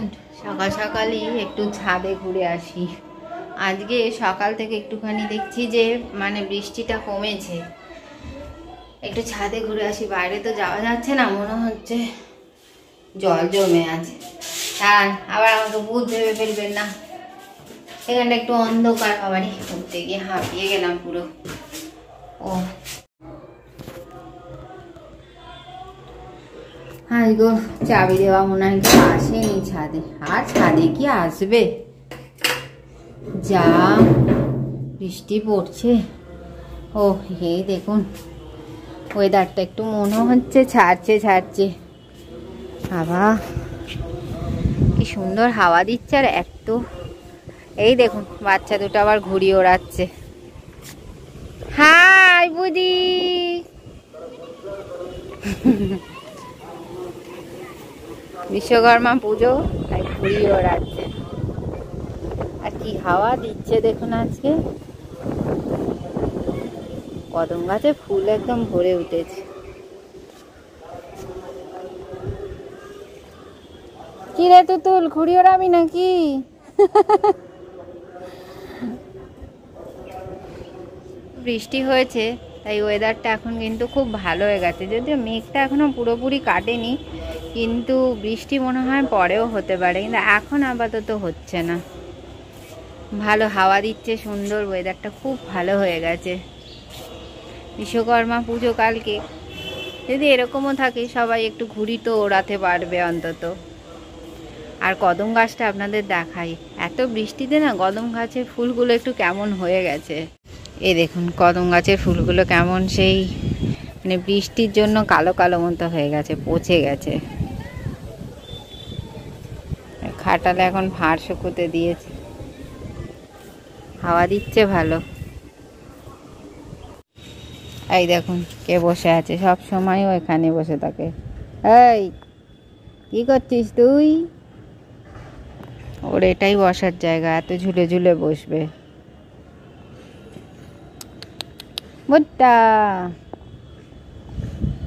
জানেন, সকাল সকালই একটু ছাদে ঘুরে আসি। আজকে সকাল থেকে একটুখানি দেখছি যে মানে বৃষ্টিটা কমেছে, একটু ছাদে ঘুরে আসি। বাইরে তো যাওয়া যাচ্ছে না, মনে হচ্ছে জল জমে আছে। আর আবার আমাকে ভূত ভেবে ফেলবেন না, এখানটা একটু অন্ধকার, বাবারই ঘুরতে গিয়ে হাঁপিয়ে গেলাম পুরো। ও হাই গো, চাবি দেওয়া মনে হয় কেউ আসেনি ছাদে। আর ছাদে কি আসবে, যা বৃষ্টি পড়ছে। ও হে দেখুন, ওয়েদারটা একটু মনে হচ্ছে ছাড়ছে ছাড়ছে। আবার কি সুন্দর হাওয়া দিচ্ছে। আর এত, এই দেখুন বাচ্চা দুটো আবার ঘুড়ি ওড়াচ্ছে। হাই বুদি, বিশ্বকর্মা পুজো আর ঘুড়ি ওড়াচ্ছে। আর কি হাওয়া দিচ্ছে দেখুন। আজকে কদম গাছে ফুল একদম ভরে উঠেছে। কি রে তুতুল, ঘুড়ি ওড়াবি নাকি? বৃষ্টি হয়েছে তাই ওয়েদারটা এখন কিন্তু খুব ভালো হয়ে গেছে। যদিও মেঘটা এখনো পুরোপুরি কাটেনি, কিন্তু বৃষ্টি মনে হয় পরেও হতে পারে, কিন্তু এখন আপাতত হচ্ছে না। ভালো হাওয়া দিচ্ছে, সুন্দর ওয়েদারটা খুব ভালো হয়ে গেছে। বিশ্বকর্মা পুজো কালকে, যদি এরকমও থাকে সবাই একটু ঘুড়ি তো ওড়াতে পারবে অন্তত। আর কদম গাছটা আপনাদের দেখাই, এত বৃষ্টিতে না কদম গাছের ফুলগুলো একটু কেমন হয়ে গেছে। এই দেখুন কদম গাছের ফুলগুলো কেমন সেই মানে বৃষ্টির জন্য কালো কালো মতো হয়ে গেছে, পচে গেছে। খাটালে এখন ভাঁড় শুকোতে দিয়েছে, হাওয়া দিচ্ছে ভালো। এই দেখুন কে বসে আছে, সব সময় ও এখানে বসে থাকে। এই কি করছিস তুই? ওর এটাই বসার জায়গা, এত ঝুলে ঝুলে বসবে। বুট্টা,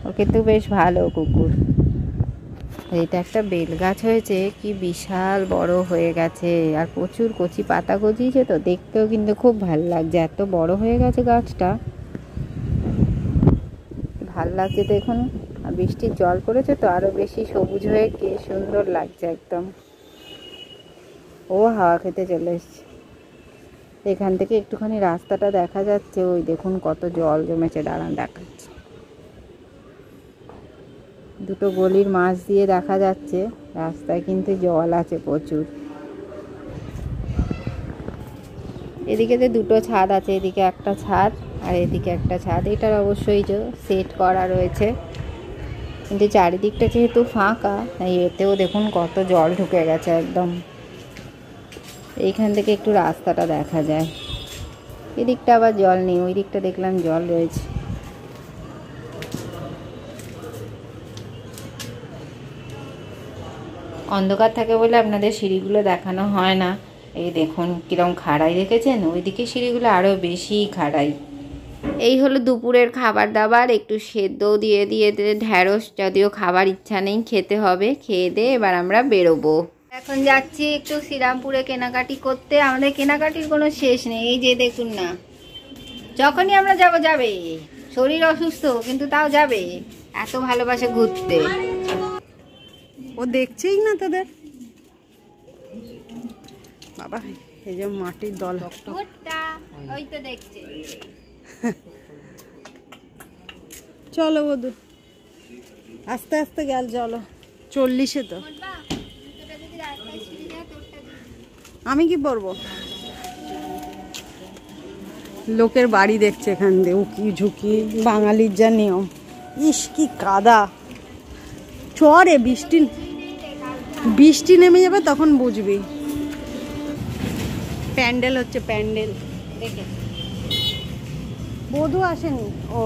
ও কিন্তু বেশ ভালো কুকুর। এটা একটা বেল গাছ হয়েছে, কি বিশাল বড় হয়ে গেছে। আর প্রচুর কচি পাতা গজিয়েছে, তো দেখতেও কিন্তু খুব ভালো লাগছে। এত বড় হয়ে গেছে গাছটা, ভাল লাগছে দেখুন। আর বৃষ্টির জল পড়েছে তো আরো বেশি সবুজ হয়ে কি সুন্দর লাগছে একদম। ও হাওয়া খেতে চলে এসছে। এখান থেকে একটুখানি রাস্তাটা দেখা যাচ্ছে, ওই দেখুন কত জল জমেছে, দাঁড়ান দেখাচ্ছে। দুটো গলির মাছ দিয়ে দেখা যাচ্ছে, রাস্তায় কিন্তু জল আছে প্রচুর। এদিকে যে দুটো ছাদ আছে, এদিকে একটা ছাদ আর এদিকে একটা ছাদ। এটার অবশ্যই যে সেট করা রয়েছে, কিন্তু চারিদিকটা যেহেতু ফাঁকা তাই এতেও দেখুন কত জল ঢুকে গেছে একদম। এইখান থেকে একটু রাস্তাটা দেখা যায়। এদিকটা আবার জল নেই, ওই দিকটা দেখলাম জল রয়েছে। অন্ধকার থাকে বলে আপনাদের সিঁড়িগুলো দেখানো হয় না। এই দেখুন কিরম খাড়াই দেখেছেন, ওইদিকে সিঁড়িগুলো আরও বেশি খাড়াই। এই হলো দুপুরের খাবার দাবার, একটু সেদ্ধও দিয়ে ঢ্যাঁড়স, যদিও খাবার ইচ্ছা নেই, খেতে হবে। খেয়ে দিয়ে এবার আমরা বেরোবো। এখন যাচ্ছি একটু শ্রীরামপুরে কেনাকাটি করতে। আমাদের কেনাকাটির কোনো শেষ নেই। এই যে দেখুন না, যখনই আমরা যাবে। শরীর অসুস্থ কিন্তু তাও যাবে, এত ভালোবাসে ঘুরতে। ও দেখছেই না তোদের বাবা। এই যে মাটির দল, ওই তো দেখছে। চলো বধু, আস্তে আস্তে গেল, চলো। 40-এ তো আমি কি পরবো? লোকের বাড়ি দেখছে এখান দিয়ে, উকি ঝুঁকি, বাঙালির যা নিয়ম। ইস কি কাদা। চরে বৃষ্টি নেমে যাবে তখন বুঝবি। প্যান্ডেল হচ্ছে, প্যান্ডেল দেখে। বধূ আসেনি, ও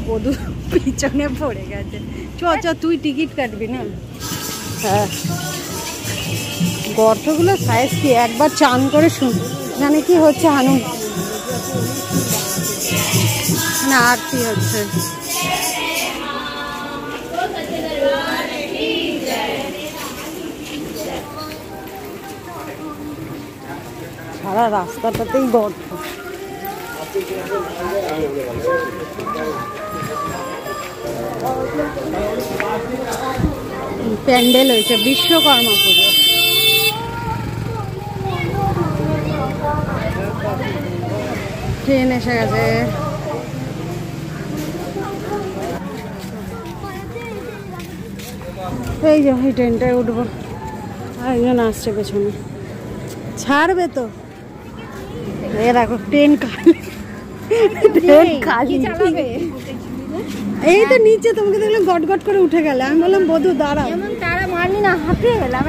বধূ পিছনে পড়ে গেছে। চ তুই টিকিট কাটবি না? হ্যাঁ, গর্তগুলো সাইজ কি, একবার চান করে শুন জানে কি হচ্ছে। হানু না আরতি হচ্ছে। সারা রাস্তাটাতেই গর্ত। প্যান্ডেল হয়েছে বিশ্বকর্মা পুজো। ট্রেন এসে গেছে। এই যে এই ট্রেনটায় উঠবো, আরেকজন আসছে পেছনে, ছাড়বে তো। এ দেখো ট্রেন খালি, ট্রেন খালি। এই তো নিচে তোমাকে দেখলাম গট গট করে উঠে গেলে, আমি বললাম বধু দাঁড়াও। তারা মারনি না, হাঁপিয়ে গেলাম।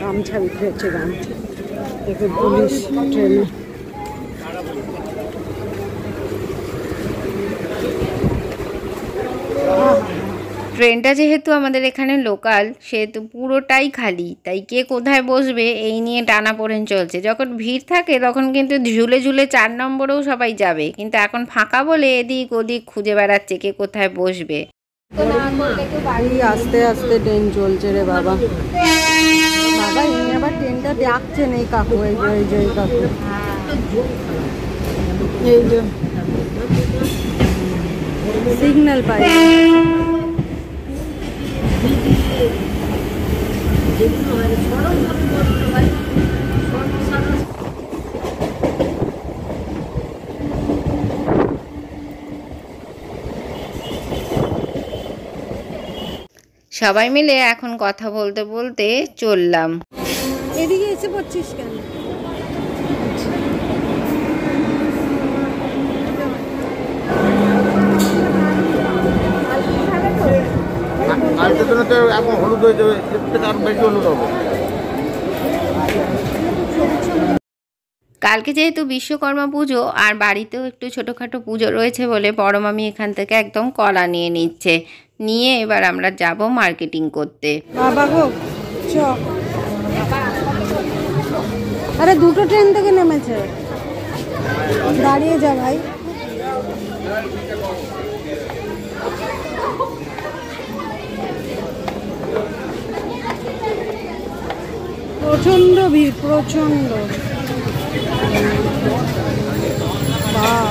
গামছা বিক্রি হচ্ছে, গামছা দেখো পুলিশ ট্রেনে। ট্রেনটা যেহেতু আমাদের এখানে লোকাল, সেহেতু পুরোটাই খালি, তাই কে কোথায় বসবে এই নিয়ে টানাপোড়েন চলছে। যখন ভিড় থাকে তখন কিন্তু ঝুলে ঝুলে 4 নম্বরেও সবাই যাবে, কিন্তু এখন ফাঁকা বলে এদিক ওদিক খুঁজে বেড়াচ্ছে কে কোথায় বসবে। আস্তে আস্তে ট্রেন চলছে রে বাবা। বাবা এই আবার ট্রেনটা ডাকছেন এই কাকু, এই যে এই যে এই কাকু, এই যে সিগন্যাল পাই। সবাই মিলে এখন কথা বলতে বলতে চললাম। এদিকে এসে পড়ছিস কেন? এখন হলুদ হয়ে যাবে, আরো বেশি হলুদ হবে। কালকে যেহেতু বিশ্বকর্মা পুজো আর বাড়িতেও একটু ছোটোখাটো পুজো রয়েছে বলে বড় মামি এখান থেকে একদম কলা নিয়ে নিচ্ছে। নিয়ে এবার আমরা যাব মার্কেটিং করতে। বাবা গো চ, আরে দুটো ট্রেন থেকে নেমেছে, দাঁড়িয়ে যা ভাই। প্রচন্ড ভিড়, প্রচন্ড। বাহ,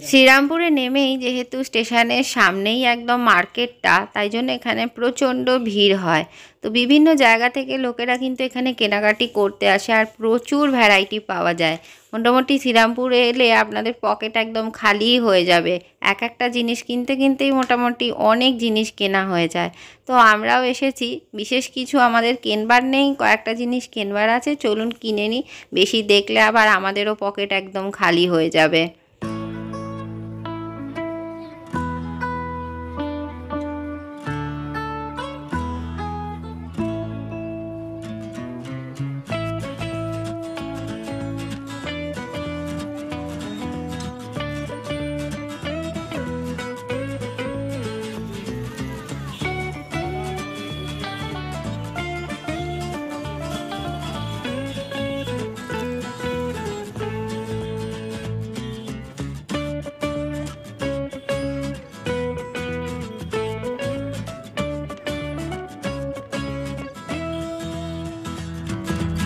শ্রীরামপুরে নেমেই যেহেতু স্টেশনের সামনেই একদম মার্কেটটা, তাই জন্য এখানে প্রচণ্ড ভিড় হয়। তো বিভিন্ন জায়গা থেকে লোকেরা কিন্তু এখানে কেনাকাটি করতে আসে আর প্রচুর ভ্যারাইটি পাওয়া যায়। মোটামুটি শ্রীরামপুরে এলে আপনাদের পকেট একদম খালিই হয়ে যাবে। এক একটা জিনিস কিনতে কিনতেই মোটামুটি অনেক জিনিস কেনা হয়ে যায়। তো আমরাও এসেছি, বিশেষ কিছু আমাদের কেনবার নেই, কয়েকটা জিনিস কেনবার আছে, চলুন কিনে নিই। বেশি দেখলে আবার আমাদেরও পকেট একদম খালি হয়ে যাবে।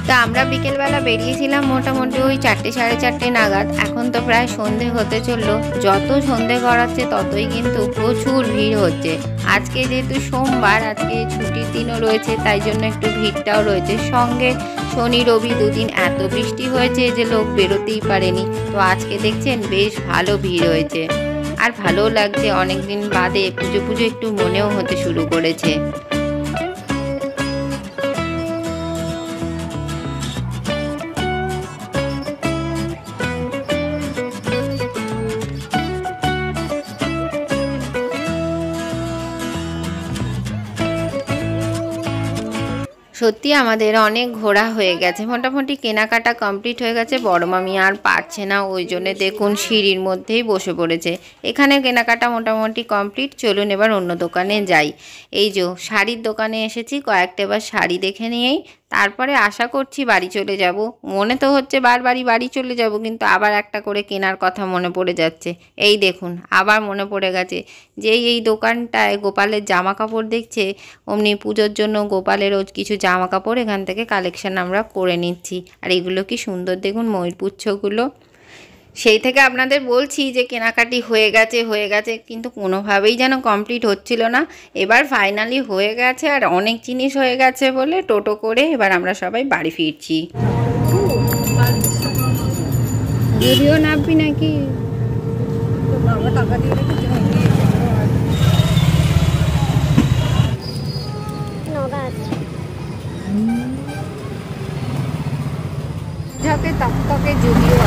তো আমরা বিকেলবেলা বেরিয়েছিলাম মোটামুটি ওই 4টে সাড়ে 4টে নাগাদ। এখন তো প্রায় সন্ধে হতে চললো। যত সন্ধে গড়াচ্ছে ততই কিন্তু প্রচুর ভিড় হচ্ছে। আজকে যেহেতু সোমবার, আজকে ছুটির দিনও রয়েছে, তাই জন্য একটু ভিড়টাও রয়েছে। সঙ্গে শনি রবি দুদিন এত বৃষ্টি হয়েছে যে লোক বেরোতেই পারেনি। তো আজকে দেখছেন বেশ ভালো ভিড় হয়েছে, আর ভালোও লাগছে। অনেকদিন বাদে পুজো পুজো একটু মনেও হতে শুরু করেছে। সত্যি আমাদের অনেক ঘোরা হয়ে গেছে, মোটামুটি কেনাকাটা কমপ্লিট হয়ে গেছে। বড় মামি আর পারছে না, ওই জন্য দেখুন সিঁড়ির মধ্যেই বসে পড়েছে। এখানে কেনাকাটা মোটামুটি কমপ্লিট। চলুন এবার অন্য দোকানে যাই। এই যে শাড়ির দোকানে এসেছি, কয়েকটা এবার শাড়ি দেখে নিয়েই তারপরে আশা করছি বাড়ি চলে যাব। মনে তো হচ্ছে বারবারই বাড়ি চলে যাব, কিন্তু আবার একটা করে কেনার কথা মনে পড়ে যাচ্ছে। এই দেখুন আবার মনে পড়ে গেছে যে এই দোকানটায় গোপালের জামা কাপড় দেখছে, অমনি পুজোর জন্য গোপালেরও কিছু জামা কাপড় এখান থেকে কালেকশন আমরা করে নিচ্ছি। আর এগুলো কি সুন্দর দেখুন, ময়ূরপুচ্ছগুলো। সেই থেকে আপনাদের বলছি যে কেনাকাটি হয়ে গেছে, কিন্তু কোনোভাবেই যেন কমপ্লিট হচ্ছিল না। এবার ফাইনালি হয়ে গেছে, আর অনেক জিনিস হয়ে গেছে বলে টোটো করে এবার আমরা সবাই বাড়ি ফিরছি। ভিডিও নামবি নাকি? যাতে তকতকে যদিও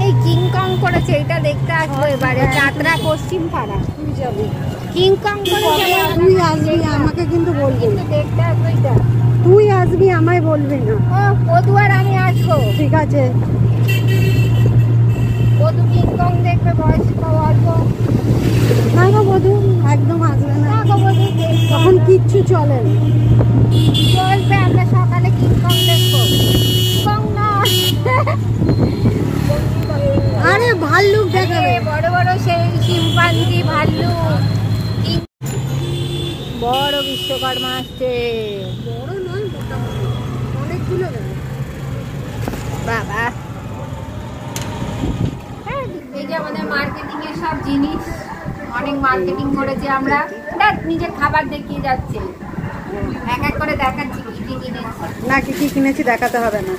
এই কিংকং করেছে, এটা দেখতে আসবো এবারে। যাত্রা পশ্চিম পাড়া তুই যাবি, কিংকং করেছে, তুই আসবি, আমাকে কিন্তু বলবি না। দেখতে আসবো এটা। তুই আসবি, আমায় বলবি না। ও পদুয়ার আমি আসবো, ঠিক আছে। পদু কিংকং দেখবে, বয়স্ক অল্প। না গো বধু, একদম আসবে না, তখন কিচ্ছু চলে না। চলবে, আমরা সকালে কিংকং দেখবো। কিংকং না, আরে ভাল্লুক দেখাবে, বড় বড় সেই শিম্পাঞ্জি ভাল্লুক। বড় বিশ্বকর্মা আসছে। বড় নয়, মোটামুটি অনেকগুলো দেবে। বাবা, এই যে আমাদের মার্কেটিং এর সব জিনিস, অনেক মার্কেটিং করেছি আমরা। দেখ নিজের খাবার দেখিয়ে যাচ্ছে, এক এক করে দেখাচ্ছি কি কি কিনেছি। না কি কি কিনেছি দেখাতে হবে না।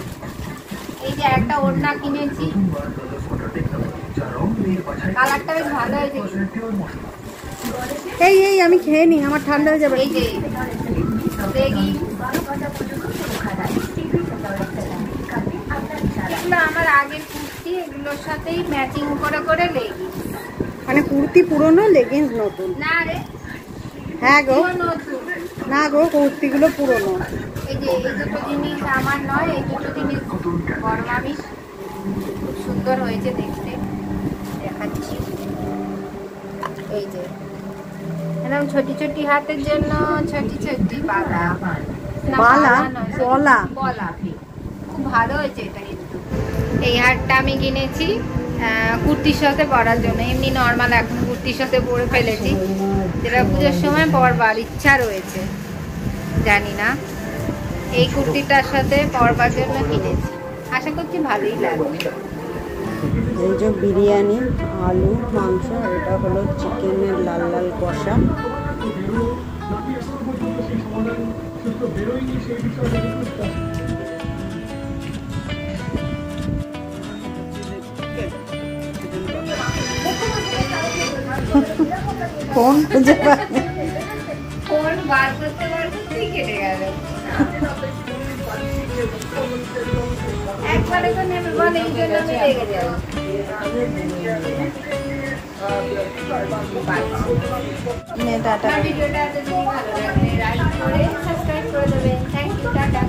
এই যে একটা ওড়না কিনেছি, কালারটা বেশ ভালো হয়েছে। এই এই আমি খেয়ে নি, আমার ঠান্ডা হয়ে যাবে। এই যে দেখি, এগুলো আমার আগের কুর্তি, এগুলোর সাথেই ম্যাচিং করে করে লেগিংস। মানে কুর্তি পুরনো, লেগিংস নতুন? না রে, হ্যাঁ গো, নতুন। না গো, কুর্তিগুলো পুরনো। এই যে এই দুটো জিনিস আমার নয়, এই দুটো জিনিস বড় মামি। খুব সুন্দর হয়েছে দেখতে, দেখাচ্ছি। এই যে এরকম ছোটি ছোটি হাতের জন্য ছোটি ছোটি বালা, না বালা, নয়, বলা। বলা। খুব ভালো হয়েছে এটা কিন্তু। এই হারটা আমি কিনেছি কুর্তির সাথে পরার জন্য, এমনি নর্মাল এখন কুর্তির সাথে পরে ফেলেছি, যেটা পুজোর সময় পরবার ইচ্ছা রয়েছে। জানি না, এই কুর্তিটার সাথে পরবার জন্য কিনেছি, আশা করছি ভালোই লাগবে। এই যে বিরিয়ানি, আলু, মাংস, এটা হলো চিকেনের লাল লাল কষা। ফোন খুঁজে পাবে, ফোন বার করতে বার করতেই কেটে গেল। একবারে তো নেবে বল, এই জন্য আমি রেগে যাবো। টাটা। ভিডিওটা যদি ভালো লাগে লাইক করে সাবস্ক্রাইব করে দেবেন। Thank you, tata.